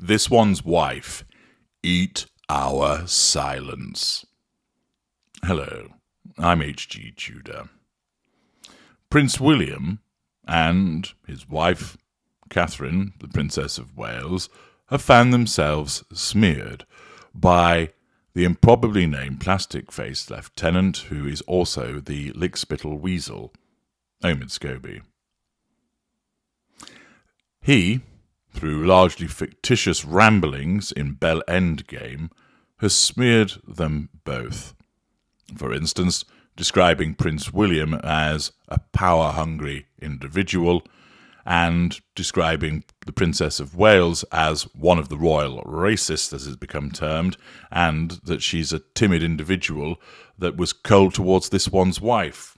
This one's wife. Eat our silence. Hello, I'm H.G. Tudor. Prince William and his wife, Catherine, the Princess of Wales, have found themselves smeared by the improbably named plastic-faced lieutenant who is also the lickspittle weasel, Omid Scobie. He, through largely fictitious ramblings in Bell Endgame, has smeared them both. For instance, describing Prince William as a power-hungry individual and describing the Princess of Wales as one of the royal racists, as it's become termed, and that she's a timid individual that was cold towards this one's wife.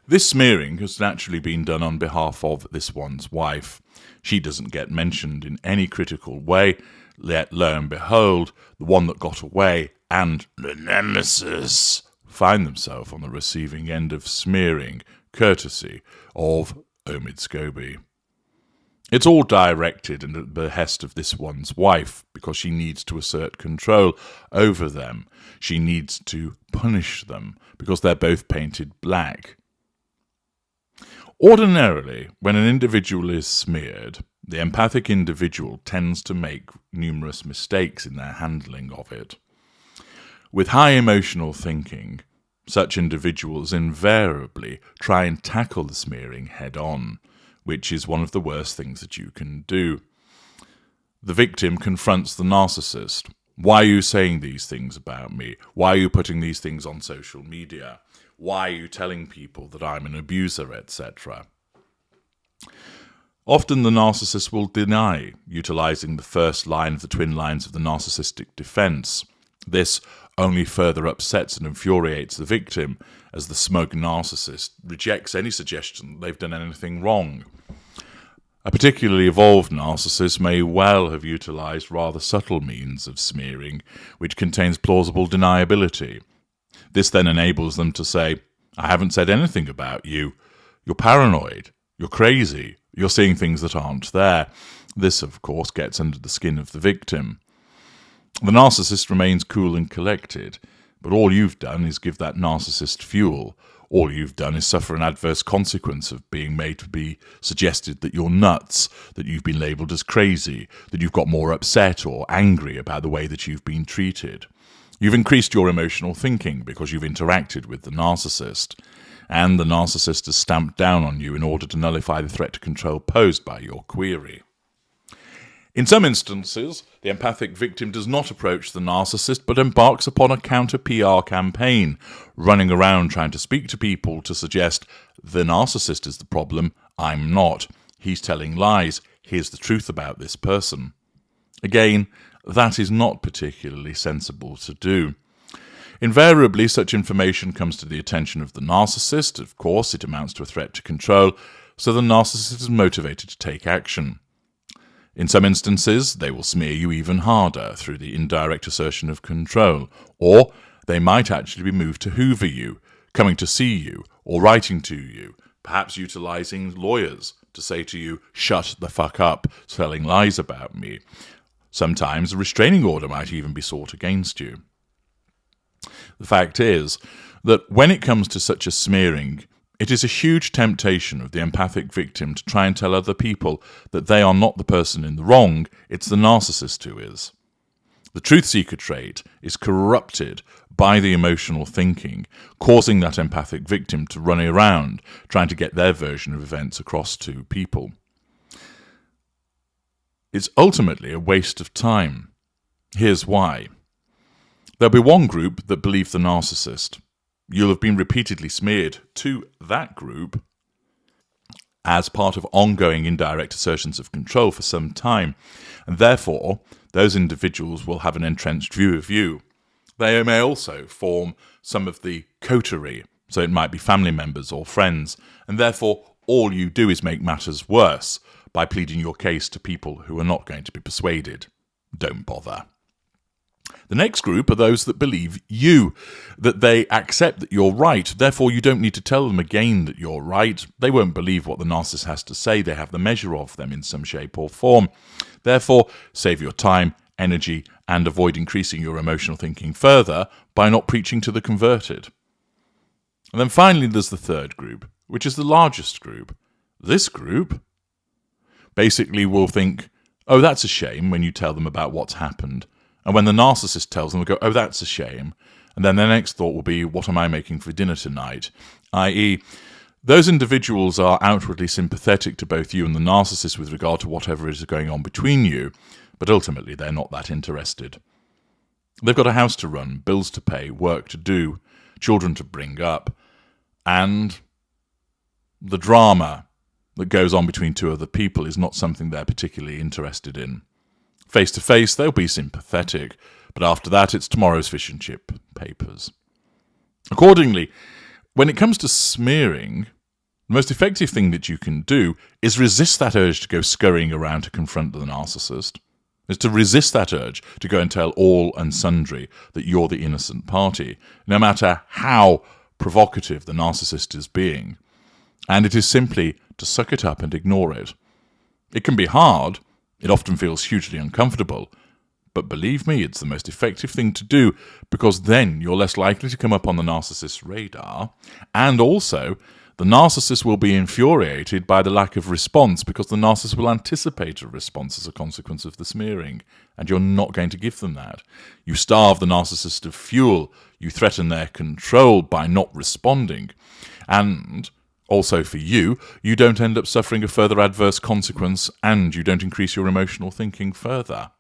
This smearing has naturally been done on behalf of this one's wife. She doesn't get mentioned in any critical way, yet lo and behold, the one that got away and the nemesis find themselves on the receiving end of smearing, courtesy of Omid Scobie. It's all directed at the behest of this one's wife, because she needs to assert control over them. She needs to punish them, because they're both painted black. Ordinarily, when an individual is smeared, the empathic individual tends to make numerous mistakes in their handling of it. With high emotional thinking, such individuals invariably try and tackle the smearing head-on, which is one of the worst things that you can do. The victim confronts the narcissist. Why are you saying these things about me? Why are you putting these things on social media? Why are you telling people that I'm an abuser, etc.? Often the narcissist will deny utilising the first line of the twin lines of the narcissistic defence. This only further upsets and infuriates the victim, as the smug narcissist rejects any suggestion that they've done anything wrong. A particularly evolved narcissist may well have utilised rather subtle means of smearing, which contains plausible deniability. This then enables them to say, I haven't said anything about you. You're paranoid. You're crazy. You're seeing things that aren't there. This, of course, gets under the skin of the victim. The narcissist remains cool and collected, but all you've done is give that narcissist fuel. All you've done is suffer an adverse consequence of being made to be suggested that you're nuts, that you've been labelled as crazy, that you've got more upset or angry about the way that you've been treated. You've increased your emotional thinking because you've interacted with the narcissist, and the narcissist has stamped down on you in order to nullify the threat to control posed by your query. In some instances, the empathic victim does not approach the narcissist but embarks upon a counter-PR campaign, running around trying to speak to people to suggest, the narcissist is the problem, I'm not. He's telling lies, here's the truth about this person. Again, that is not particularly sensible to do. Invariably, such information comes to the attention of the narcissist. Of course, it amounts to a threat to control, so the narcissist is motivated to take action. In some instances, they will smear you even harder through the indirect assertion of control, or they might actually be moved to hoover you, coming to see you, or writing to you, perhaps utilising lawyers to say to you, shut the fuck up, telling lies about me. Sometimes a restraining order might even be sought against you. The fact is that when it comes to such a smearing, it is a huge temptation of the empathic victim to try and tell other people that they are not the person in the wrong, it's the narcissist who is. The truth-seeker trait is corrupted by the emotional thinking, causing that empathic victim to run around trying to get their version of events across to people. It's ultimately a waste of time. Here's why. There'll be one group that believe the narcissist. You'll have been repeatedly smeared to that group as part of ongoing indirect assertions of control for some time, and therefore those individuals will have an entrenched view of you. They may also form some of the coterie, so it might be family members or friends, and therefore all you do is make matters worse by pleading your case to people who are not going to be persuaded. Don't bother. The next group are those that believe you, that they accept that you're right. Therefore, you don't need to tell them again that you're right. They won't believe what the narcissist has to say. They have the measure of them in some shape or form. Therefore, save your time, energy, and avoid increasing your emotional thinking further by not preaching to the converted. And then finally, there's the third group, which is the largest group. This group basically will think, oh, that's a shame, when you tell them about what's happened. And when the narcissist tells them, they'll go, oh, that's a shame. And then their next thought will be, what am I making for dinner tonight? I.e., those individuals are outwardly sympathetic to both you and the narcissist with regard to whatever is going on between you, but ultimately they're not that interested. They've got a house to run, bills to pay, work to do, children to bring up, and the drama that goes on between two other people is not something they're particularly interested in. Face to face, they'll be sympathetic, but after that, it's tomorrow's fish and chip papers. Accordingly, when it comes to smearing, the most effective thing that you can do is resist that urge to go scurrying around to confront the narcissist, is to resist that urge to go and tell all and sundry that you're the innocent party, no matter how provocative the narcissist is being. And it is simply to suck it up and ignore it. It can be hard. It often feels hugely uncomfortable, but believe me, it's the most effective thing to do, because then you're less likely to come up on the narcissist's radar, and also the narcissist will be infuriated by the lack of response, because the narcissist will anticipate a response as a consequence of the smearing, and you're not going to give them that. You starve the narcissist of fuel, you threaten their control by not responding, and also for you, you don't end up suffering a further adverse consequence, and you don't increase your emotional thinking further.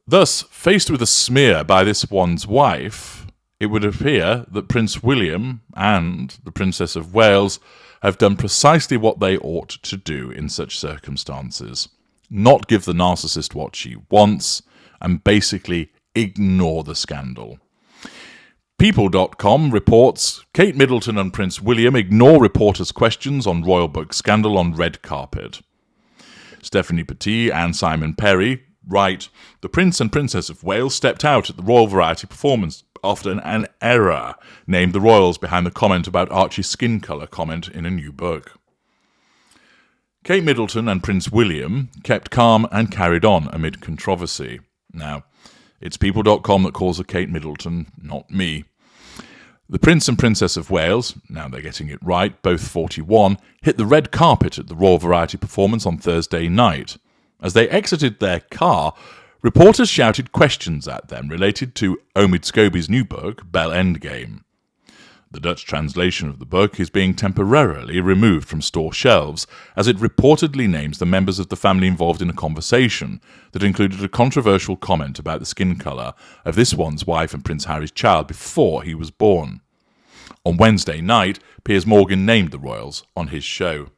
Thus, faced with a smear by this one's wife, it would appear that Prince William and the Princess of Wales have done precisely what they ought to do in such circumstances. Not give the narcissist what she wants, and basically ignore the scandal. People.com reports, Kate Middleton and Prince William ignore reporters' questions on royal book scandal on red carpet. Stephanie Petit and Simon Perry write, the Prince and Princess of Wales stepped out at the Royal Variety performance after an error named the royals behind the comment about Archie's skin colour comment in a new book. Kate Middleton and Prince William kept calm and carried on amid controversy. Now, it's People.com that calls her Kate Middleton, not me. The Prince and Princess of Wales, now they're getting it right, both 41, hit the red carpet at the Royal Variety performance on Thursday night. As they exited their car, reporters shouted questions at them related to Omid Scobie's new book, Bell Endgame. The Dutch translation of the book is being temporarily removed from store shelves, as it reportedly names the members of the family involved in a conversation that included a controversial comment about the skin colour of this one's wife and Prince Harry's child before he was born. On Wednesday night, Piers Morgan named the royals on his show.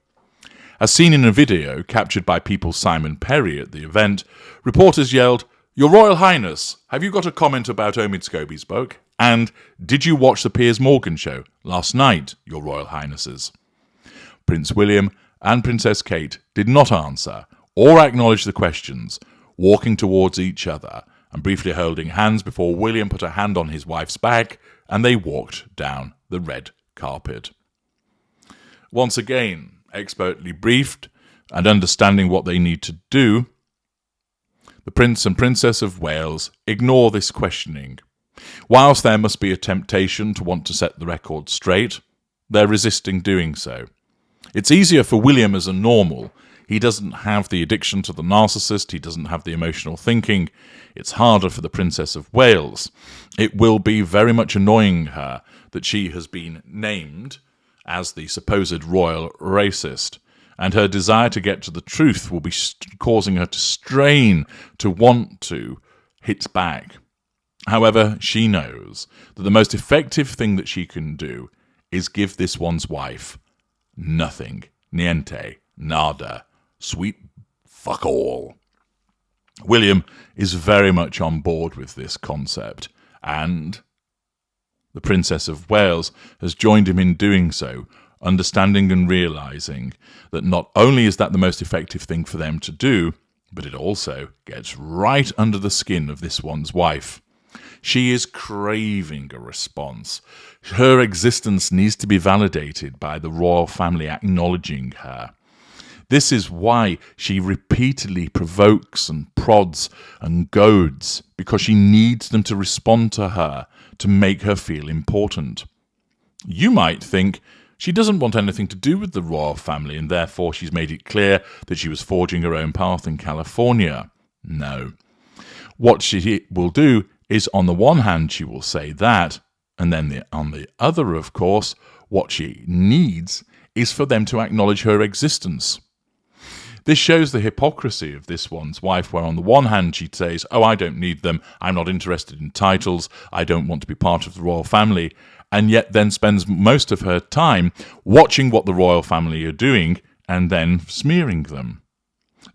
As seen in a video captured by People's Simon Perry at the event, reporters yelled, "Your Royal Highness, have you got a comment about Omid Scobie's book? And did you watch the Piers Morgan show last night, Your Royal Highnesses?" Prince William and Princess Kate did not answer or acknowledge the questions, walking towards each other and briefly holding hands before William put a hand on his wife's back and they walked down the red carpet. Once again, expertly briefed and understanding what they need to do, the Prince and Princess of Wales ignore this questioning. Whilst there must be a temptation to want to set the record straight, they're resisting doing so. It's easier for William as a normal. He doesn't have the addiction to the narcissist. He doesn't have the emotional thinking. It's harder for the Princess of Wales. It will be very much annoying her that she has been named as the supposed royal racist, and her desire to get to the truth will be causing her to strain to want to hit back. However, she knows that the most effective thing that she can do is give this one's wife nothing, niente, nada, sweet fuck all. William is very much on board with this concept, and the Princess of Wales has joined him in doing so, understanding and realising that not only is that the most effective thing for them to do, But it also gets right under the skin of this one's wife. She is craving a response. Her existence needs to be validated by the royal family acknowledging her. This is why she repeatedly provokes and prods and goads, because she needs them to respond to her, to make her feel important. You might think she doesn't want anything to do with the royal family, and therefore she's made it clear that she was forging her own path in California. No. What she will do is, on the one hand, she will say that, and then on the other, of course, what she needs is for them to acknowledge her existence. This shows the hypocrisy of this one's wife, where on the one hand she says, oh, I don't need them, I'm not interested in titles, I don't want to be part of the royal family, and yet then spends most of her time watching what the royal family are doing and then smearing them.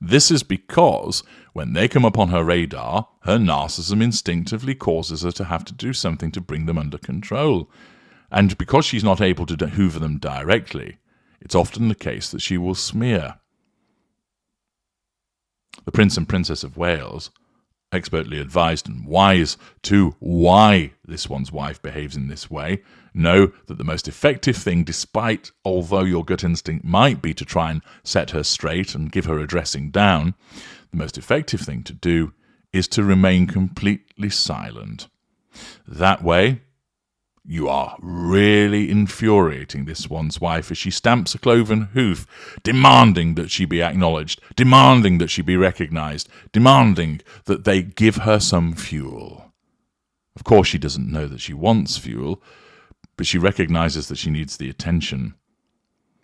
This is because when they come upon her radar, her narcissism instinctively causes her to have to do something to bring them under control. And because she's not able to hoover them directly, it's often the case that she will smear. The Prince and Princess of Wales, expertly advised and wise to why this one's wife behaves in this way, know that the most effective thing, despite although your gut instinct might be to try and set her straight and give her a dressing down, the most effective thing to do is to remain completely silent. That way, you are really infuriating this one's wife as she stamps a cloven hoof, demanding that she be acknowledged, demanding that she be recognised, demanding that they give her some fuel. Of course, she doesn't know that she wants fuel, but she recognises that she needs the attention.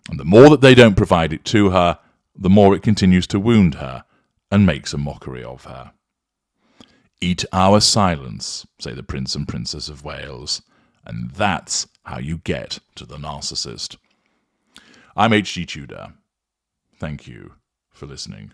And the more that they don't provide it to her, the more it continues to wound her and makes a mockery of her. Eat our silence, say the Prince and Princess of Wales, and that's how you get to the narcissist. I'm H.G. Tudor. Thank you for listening.